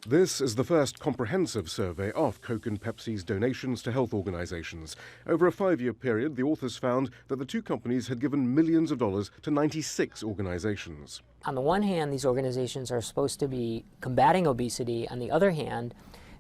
This is the first comprehensive survey of Coke and Pepsi's donations to health organizations. Over a 5-year period, the authors found that the two companies had given millions of dollars to 96 organizations. On the one hand, these organizations are supposed to be combating obesity. On the other hand,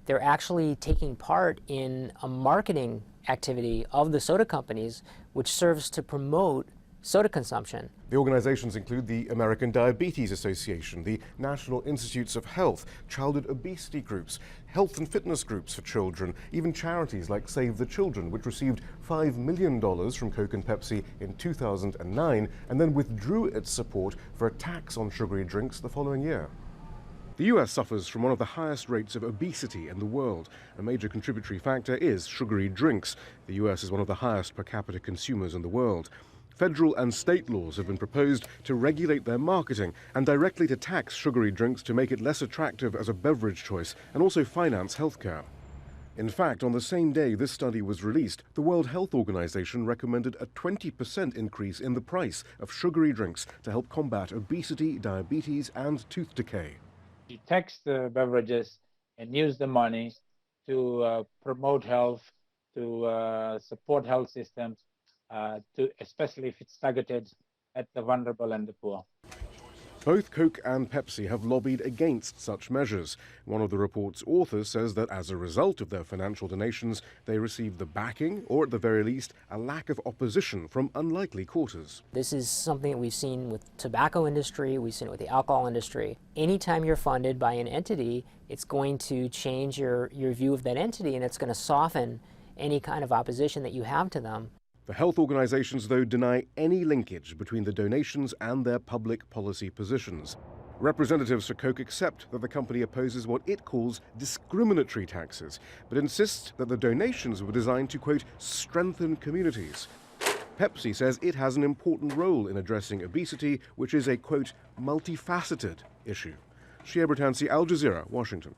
they're actually taking part in a marketing activity of the soda companies, which serves to promote soda consumption. The organizations include the American Diabetes Association, the National Institutes of Health, childhood obesity groups, health and fitness groups for children, even charities like Save the Children, which received $5 million from Coke and Pepsi in 2009 and then withdrew its support for a tax on sugary drinks the following year. The US suffers from one of the highest rates of obesity in the world. A major contributory factor is sugary drinks. The US is one of the highest per capita consumers in the world. Federal and state laws have been proposed to regulate their marketing and directly to tax sugary drinks to make it less attractive as a beverage choice and also finance healthcare. In fact, on the same day this study was released, the World Health Organization recommended a 20% increase in the price of sugary drinks to help combat obesity, diabetes, and tooth decay. You tax the beverages and use the money to promote health, to support health systems, especially if it's targeted at the vulnerable and the poor. Both Coke and Pepsi have lobbied against such measures. One of the report's authors says that as a result of their financial donations, they received the backing, or at the very least, a lack of opposition from unlikely quarters. This is something that we've seen with the tobacco industry, we've seen it with the alcohol industry. Anytime you're funded by an entity, it's going to change your view of that entity, and it's going to soften any kind of opposition that you have to them. The health organizations, though, deny any linkage between the donations and their public policy positions. Representatives for Coke accept that the company opposes what it calls discriminatory taxes, but insists that the donations were designed to, quote, strengthen communities. Pepsi says it has an important role in addressing obesity, which is a, quote, multifaceted issue. Shihab, Rattansi, Al Jazeera, Washington.